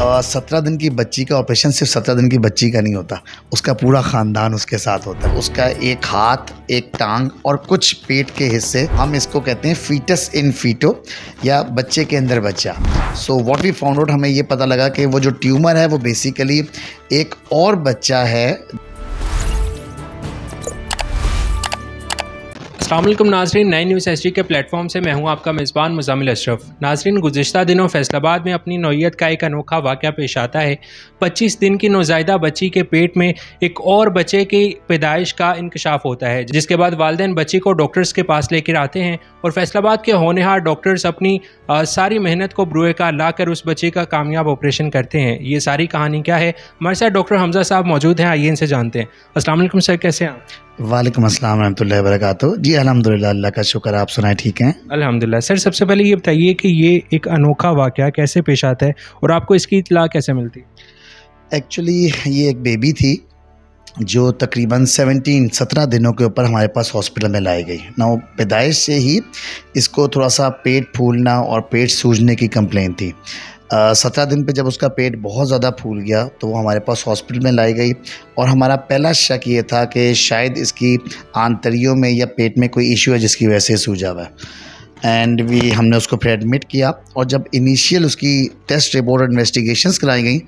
17 दिन की बच्ची का ऑपरेशन सिर्फ 17 दिन की बच्ची का नहीं होता, उसका पूरा ख़ानदान उसके साथ होता है। उसका एक हाथ, एक टांग और कुछ पेट के हिस्से, हम इसको कहते हैं फीटस इन फीटो या बच्चे के अंदर बच्चा। So what we found out, हमें ये पता लगा कि वो जो ट्यूमर है वो बेसिकली एक और बच्चा है। अस्सलाम वालेकुम नाज़रीन, नई न्यूज़ एचडी के प्लेटफॉर्म से मैं हूं आपका मेज़बान मुज़म्मिल अशरफ। नाज़रीन, गुज़िश्ता दिनों फैसलाबाद में अपनी नौइयत का एक अनोखा वाक़या पेश आता है। 25 दिन की नौज़ायदा बच्ची के पेट में एक और बच्चे की पैदाइश का इंकशाफ होता है, जिसके बाद वालिदैन बच्ची को डॉक्टर्स के पास लेकर आते हैं और फैसलाबाद के होनहार डॉक्टर्स अपनी सारी मेहनत को ब्रुए कार लाकर उस बच्चे का कामयाब ऑपरेशन करते हैं। ये सारी कहानी क्या है, हमारे साथ डॉक्टर हमजा साहब मौजूद हैं, आइए इनसे जानते हैं। अस्सलाम वालेकुम सर, कैसे हैं आप? वालेकुम अस्सलाम रहमतुल्लाहि व बरकातुहू। जी अल्हम्दुलिल्लाह, अल्लाह का शुक्र, आप सुनाए ठीक हैं? अल्हम्दुलिल्लाह। सर, सबसे पहले ये बताइए कि ये एक अनोखा वाक़या कैसे पेश आता है और आपको इसकी इत्तला कैसे मिलती है? एक्चुअली ये एक बेबी थी जो तकरीबन 17 दिनों के ऊपर हमारे पास हॉस्पिटल में लाई गई ना। वो पैदाइश से ही इसको थोड़ा सा पेट फूलना और पेट सूजने की कंप्लेन थी। 17 दिन पे जब उसका पेट बहुत ज़्यादा फूल गया तो वो हमारे पास हॉस्पिटल में लाई गई और हमारा पहला शक ये था कि शायद इसकी आंतड़ियों में या पेट में कोई इशू है जिसकी वजह से सूजा हुआ है। हमने उसको फिर एडमिट किया और जब इनिशियल उसकी टेस्ट रिपोर्ट इन्वेस्टिगेशंस कराई गई,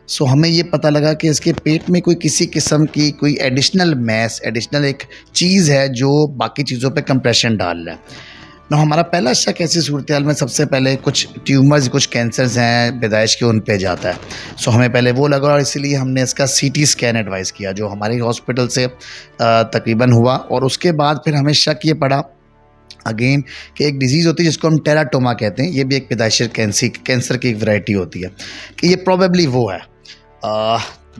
सो हमें ये पता लगा कि इसके पेट में कोई किसी किस्म की कोई एडिशनल मैस, एडिशनल एक चीज़ है जो बाकी चीज़ों पे कंप्रेशन डाल रहा है ना। हमारा पहला शक ऐसी सूरत हाल में सबसे पहले कुछ ट्यूमर्स, कुछ कैंसर्स हैं पैदाइश के, उन पे जाता है। सो हमें पहले वो लगा और इसीलिए हमने इसका CT स्कैन एडवाइस किया जो हमारे हॉस्पिटल से तकरीबन हुआ। और उसके बाद फिर हमें शक ये पड़ा अगेन कि एक डिज़ीज़ होती है जिसको हम टेराटोमा कहते हैं, ये भी एक पैदाइशी कैंसर की एक वैरायटी होती है, कि ये प्रॉबेबली वो है।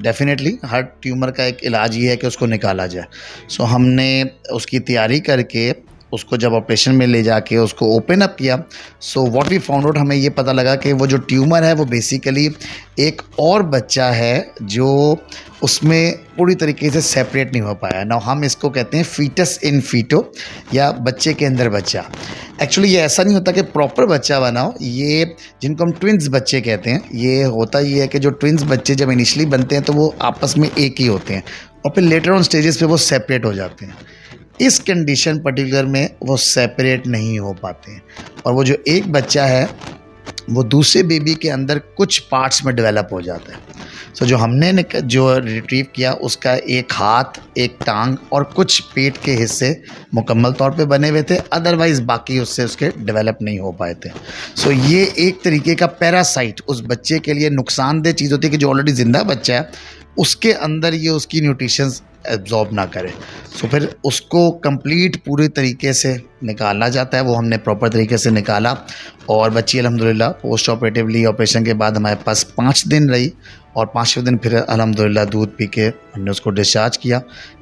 डेफिनेटली हर ट्यूमर का एक इलाज ये है कि उसको निकाला जाए। सो हमने उसकी तैयारी करके उसको जब ऑपरेशन में ले जाके उसको ओपन अप किया, so what we found out, हमें ये पता लगा कि वो जो ट्यूमर है वो बेसिकली एक और बच्चा है जो उसमें पूरी तरीके से सेपरेट नहीं हो पाया ना। हम इसको कहते हैं फीटस इन फीटो या बच्चे के अंदर बच्चा। एक्चुअली ये ऐसा नहीं होता कि प्रॉपर बच्चा बनाओ, ये जिनको हम ट्विंस बच्चे कहते हैं, ये होता ये है कि जो ट्विंस बच्चे जब इनिशियली बनते हैं तो वो आपस में एक ही होते हैं और फिर लेटर ऑन स्टेजेस पे वो सेपरेट हो जाते हैं। इस कंडीशन पर्टिकुलर में वो सेपरेट नहीं हो पाते हैं और वो जो एक बच्चा है वो दूसरे बेबी के अंदर कुछ पार्ट्स में डेवलप हो जाता है। सो जो हमने जो रिट्रीव किया उसका एक हाथ, एक टांग और कुछ पेट के हिस्से मुकम्मल तौर पे बने हुए थे, अदरवाइज़ बाकी उससे उसके डेवलप नहीं हो पाए थे। सो ये एक तरीके का पैरासाइट उस बच्चे के लिए नुकसानदेह चीज़ होती है कि जो ऑलरेडी ज़िंदा बच्चा है उसके अंदर ये उसकी न्यूट्रिशंस एब्जॉर्ब ना करे। सो फिर उसको कंप्लीट पूरे तरीके से निकालना जाता है। वो हमने प्रॉपर तरीके से निकाला और बच्ची अल्हम्दुलिल्लाह पोस्ट ऑपरेटिवली ऑपरेशन के बाद हमारे पास 5 दिन रही और 5वें दिन फिर अल्हम्दुलिल्लाह दूध पी के हमने उसको डिस्चार्ज किया।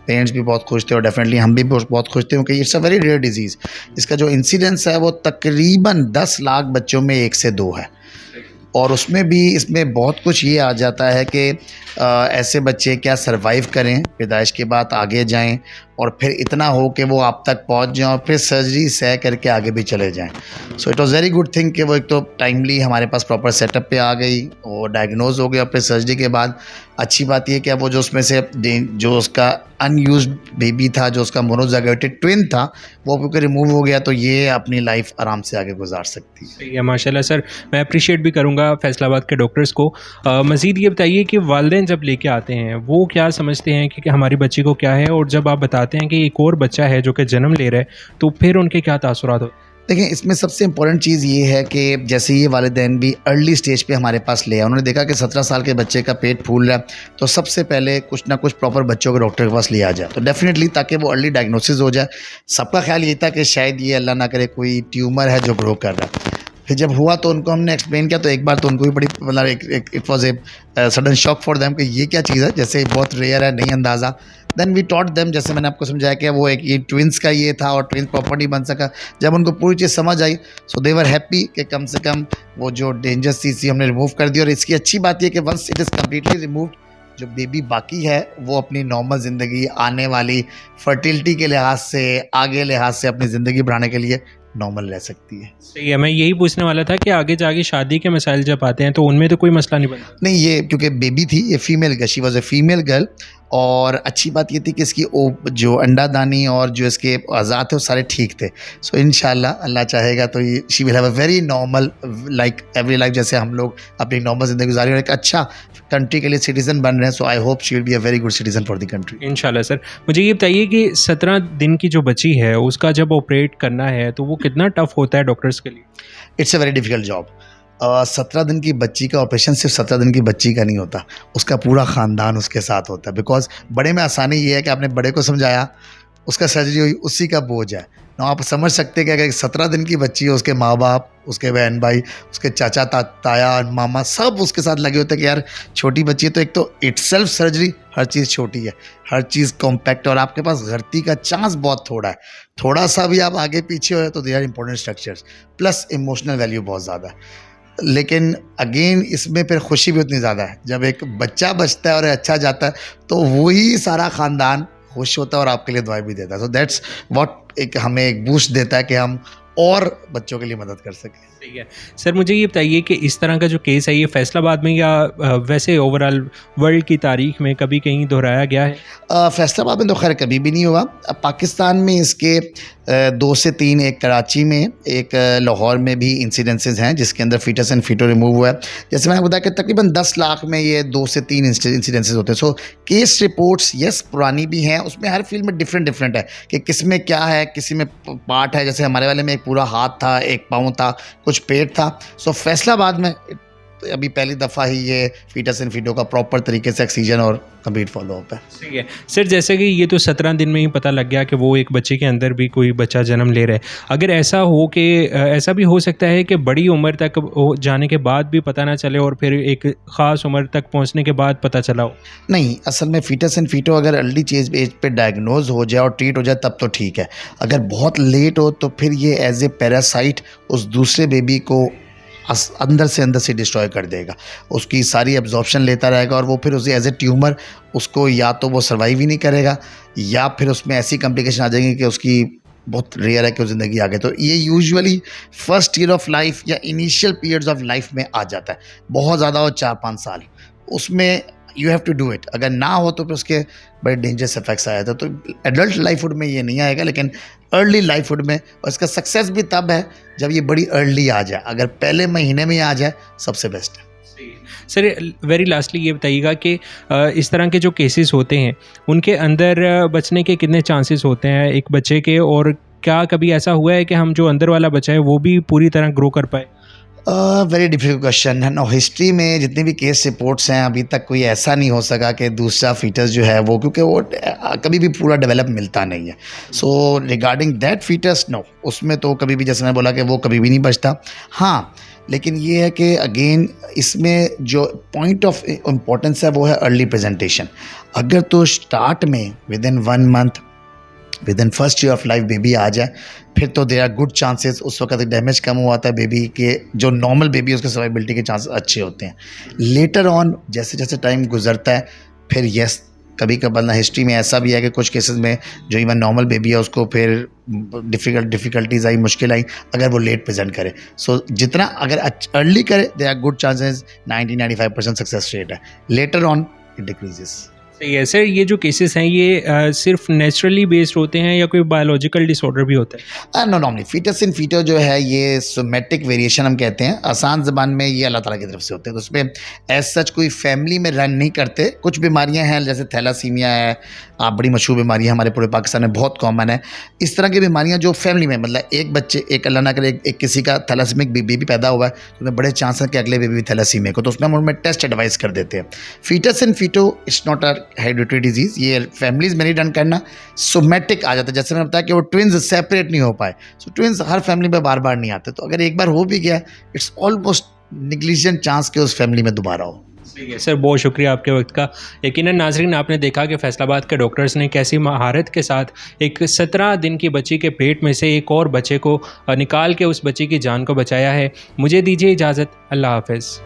पेरेंट्स भी बहुत खुश थे और डेफिनेटली हम भी बहुत खुश थे क्योंकि it's a very rare disease. इसका जो इंसिडेंस है वो तकरीबन 10 लाख बच्चों में 1 से 2 है और उसमें भी इसमें बहुत कुछ ये आ जाता है कि ऐसे बच्चे क्या सरवाइव करें, पैदाइश के बाद आगे जाएं और फिर इतना हो कि वो आप तक पहुंच जाएं और फिर सर्जरी सह करके आगे भी चले जाएं। So it was very good thing कि वो एक तो टाइमली हमारे पास प्रॉपर सेटअप पे आ गई और डायग्नोज हो गया और फिर सर्जरी के बाद अच्छी बात ये कि वो जो उसमें से जो उसका अनयूज्ड बेबी था, जो उसका मोनोजाइगोटिक ट्विन था, वो क्योंकि रिमूव हो गया तो ये अपनी लाइफ आराम से आगे गुजार सकती है। सही है, माशाल्लाह। सर, मैं अप्रिशिएट भी करूँगा फैसलाबाद के डॉक्टर्स को। मज़ीद ये बताइए कि वालिदैन जब लेके आते हैं वो क्या समझते हैं कि हमारी बच्ची को क्या है, और जब आप बताते हैं कि एक और बच्चा है जो कि जन्म ले रहा है तो फिर उनके क्या तासुरात होते हैं? देखिए, इसमें सबसे इम्पोर्टेंट चीज़ ये है कि जैसे ये वालिदैन भी अर्ली स्टेज पे हमारे पास ले आए, उन्होंने देखा कि 17 साल के बच्चे का पेट फूल रहा है तो सबसे पहले कुछ ना कुछ प्रॉपर बच्चों के डॉक्टर के पास लिया जाए तो डेफिनेटली ताकि वो अर्ली डायग्नोसिस हो जाए। सबका ख्याल ये था कि शायद ये अल्लाह ना करे कोई ट्यूमर है जो ग्रो कर रहा है। फिर जब हुआ तो उनको हमने एक्सप्लेन किया तो एक बार तो उनको भी बड़ी मतलब it was a sudden shock for them कि ये क्या चीज़ है, जैसे बहुत रेयर है, नहीं अंदाज़ा। देन वी टॉट देम, जैसे मैंने आपको समझाया कि वो एक ये ट्विंस का ये था और ट्विंस प्रॉपर नहीं बन सका। जब उनको पूरी चीज़ समझ आई सो दे वर हैप्पी कि कम से कम वो जो डेंजरस चीज़ थी हमने रिमूव कर दी। और इसकी अच्छी बात ये कि once it is completely removed, जो बेबी बाकी है वो अपनी नॉर्मल ज़िंदगी, आने वाली फर्टिलिटी के लिहाज से, आगे लिहाज से अपनी ज़िंदगी बढ़ाने के लिए नॉर्मल रह सकती है। सही है, मैं यही पूछने वाला था कि आगे जाके शादी के मसाइल जब आते हैं तो उनमें तो कोई मसला नहीं बनता। नहीं, ये क्योंकि बेबी थी, ये female girl, she was a female girl. और अच्छी बात ये थी कि इसकी जो अंडादानी और जो इसके आज़ाद थे वो सारे ठीक थे। सो इंशाल्लाह अल्लाह चाहेगा तो ये she will have a very normal like every life, जैसे हम लोग अपनी नॉर्मल ज़िंदगी गुजारी और एक अच्छा कंट्री के लिए सिटीज़न बन रहे हैं। So I hope she will be a very good citizen for the country. इंशाल्लाह सर। मुझे ये बताइए कि 17 दिन की जो बच्ची है उसका जब ऑपरेट करना है तो वो कितना टफ होता है डॉक्टर्स के लिए? It's a very difficult job. 17 दिन की बच्ची का ऑपरेशन सिर्फ 17 दिन की बच्ची का नहीं होता, उसका पूरा ख़ानदान उसके साथ होता है। बिकॉज बड़े में आसानी ये है कि आपने बड़े को समझाया, उसका सर्जरी हुई, उसी का बोझ है ना। आप समझ सकते हैं कि अगर 17 दिन की बच्ची है, उसके माँ बाप, उसके बहन भाई, उसके चाचा ताया मामा सब उसके साथ लगे होते हैं कि यार छोटी बच्ची है। तो एक तो इटसेल्फ सर्जरी, हर चीज़ छोटी है, हर चीज़ कॉम्पैक्ट, और आपके पास गलती का चांस बहुत थोड़ा है। थोड़ा सा भी आप आगे पीछे हो तो they are important structures, plus emotional value बहुत ज़्यादा है। लेकिन अगेन इसमें फिर खुशी भी उतनी ज़्यादा है, जब एक बच्चा बचता है और अच्छा जाता है तो वही सारा ख़ानदान खुश होता है और आपके लिए दुआएं भी देता है। सो दैट्स व्हाट एक हमें एक बूस्ट देता है कि हम और बच्चों के लिए मदद कर सकें। सही है सर। मुझे ये बताइए कि इस तरह का जो केस है ये फैसलाबाद में या वैसे ओवरऑल वर्ल्ड की तारीख में कभी कहीं दोहराया गया है? फैसलाबाद में तो खैर कभी भी नहीं हुआ। पाकिस्तान में इसके 2 से 3, एक कराची में, एक लाहौर में भी इंसिडेंसेस हैं जिसके अंदर फीटस एंड फीटो रिमूव हुआ है। जैसे मैंने बताया कि तकरीबन 10 लाख में ये 2 से 3 इंसिडेंसेस होते हैं। सो केस रिपोर्ट्स यस पुरानी भी हैं, उसमें हर फील्ड में डिफरेंट है कि किस में क्या है, किसी में पार्ट है। जैसे हमारे वाले में एक पूरा हाथ था, एक पाँव था, कुछ पेट था। सो फैसलाबाद में अभी पहली दफ़ा ही ये फीटस एंड फीटो का प्रॉपर तरीके से एक्सीजन और कंप्लीट फॉलोअप है। सही है सर। जैसे कि ये तो 17 दिन में ही पता लग गया कि वो एक बच्चे के अंदर भी कोई बच्चा जन्म ले रहा है। अगर ऐसा हो कि ऐसा भी हो सकता है कि बड़ी उम्र तक जाने के बाद भी पता ना चले और फिर एक ख़ास उम्र तक पहुंचने के बाद पता चला हो? नहीं, असल में फीटस एंड फीटो अगर अर्ली एज पे डायग्नोज हो जाए और ट्रीट हो जाए तब तो ठीक है। अगर बहुत लेट हो तो फिर ये एज ए पैरासाइट उस दूसरे बेबी को अंदर से डिस्ट्रॉय कर देगा, उसकी सारी एब्जॉर्प्शन लेता रहेगा और वो फिर उसे एज ए ट्यूमर उसको या तो वो सर्वाइव ही नहीं करेगा या फिर उसमें ऐसी कॉम्प्लिकेशन आ जाएंगी कि उसकी बहुत रेयर है कि वो ज़िंदगी आगे। तो ये usually first year of life या इनिशियल पीरियड्स ऑफ लाइफ में आ जाता है। बहुत ज़्यादा हो 4-5 साल, उसमें you have to do it. अगर ना हो तो फिर उसके बड़े डेंजरस इफेक्ट्स आ जाते हैं। तो एडल्ट लाइफहुड में ये नहीं आएगा, लेकिन अर्ली लाइफहुड में, और इसका सक्सेस भी तब है जब ये बड़ी अर्ली आ जाए। अगर पहले महीने में आ जाए सबसे बेस्ट है। सर वेरी लास्टली ये बताइएगा कि इस तरह के जो केसेस होते हैं उनके अंदर बचने के कितने चांसेस होते हैं एक बच्चे के, और क्या कभी ऐसा हुआ है कि हम जो अंदर वाला बच्चा है वो भी पूरी तरह ग्रो कर पाए? वेरी डिफिकल्ट क्वेश्चन है ना। हिस्ट्री में जितनी भी केस रिपोर्ट्स हैं अभी तक कोई ऐसा नहीं हो सका कि दूसरा फीटस जो है वो, क्योंकि वो कभी भी पूरा डेवलप मिलता नहीं है। So regarding that fetus no, उसमें तो कभी भी, जैसे मैं बोला कि वो कभी भी नहीं बचता। हाँ, लेकिन ये है कि अगेन इसमें जो पॉइंट ऑफ इम्पोर्टेंस है वो है अर्ली प्रेजेंटेशन। अगर तो स्टार्ट में within 1 month, within first year of life baby आ जाए, फिर तो देयर आर गुड चांसेस। उस वक्त डैमेज कम हुआ था बेबी के, जो नॉर्मल बेबी है उसके सर्वाइबिलिटी के चांसेस अच्छे होते हैं। लेटर ऑन जैसे जैसे टाइम गुजरता है फिर यस, कभी कभार हिस्ट्री में ऐसा भी है कि कुछ केसेस में जो इवन नॉर्मल बेबी है उसको फिर डिफ़िकल्टीज आई, मुश्किल आई अगर वो लेट प्रेजेंट करे। सो जितना अगर अर्ली करे there are good chances, 90-95% success rate है। Later on it decreases. सही है सर। ये जो केसेस हैं ये सिर्फ नेचुरली बेस्ड होते हैं या कोई बायोलॉजिकल डिसऑर्डर भी होता है? No, normally foetus in feto जो है ये सोमेटिक वेरिएशन हम कहते हैं, आसान ज़बान में ये अल्लाह ताला की तरफ से होते हैं। तो उसमें एज सच कोई फैमिली में रन नहीं करते। कुछ बीमारियां हैं जैसे थैलासीमिया है, बड़ी मशहूर बीमारी है, हमारे पूरे पाकिस्तान में बहुत कॉमन है। इस तरह की बीमारियां जो फैमिली में, मतलब एक बच्चे, एक अल्लाह ना करे एक किसी का थैलासीमिक बेबी पैदा हुआ है तो उसमें बड़े चांस हैं कि अगले बेबी भी थैलासीमिक हो, तो उसमें हम उनमें टेस्ट एडवाइस कर देते हैं। Fetus in fetu it's not a hereditary disease, ये फैमिलीज़ में नहीं रन करना, सोमेटिक आ जाता है। जैसे मैंने बताया कि वो ट्विन्स सेपरेट नहीं हो पाए। सो ट्विन्स हर फैमिली में बार बार नहीं आते, तो अगर एक बार हो भी गया इट्स ऑलमोस्ट निग्लिजेंट चांस कि उस फैमिली में दोबारा हो। सही है सर, बहुत शुक्रिया आपके वक्त का। यकीनन नाजरीन आपने देखा कि फैसलाबाद के डॉक्टर्स ने कैसी महारत के साथ एक 17 दिन की बच्ची के पेट में से एक और बच्चे को निकाल के उस बच्ची की जान को बचाया है। मुझे दीजिए इजाज़त, अल्लाह हाफ़िज़।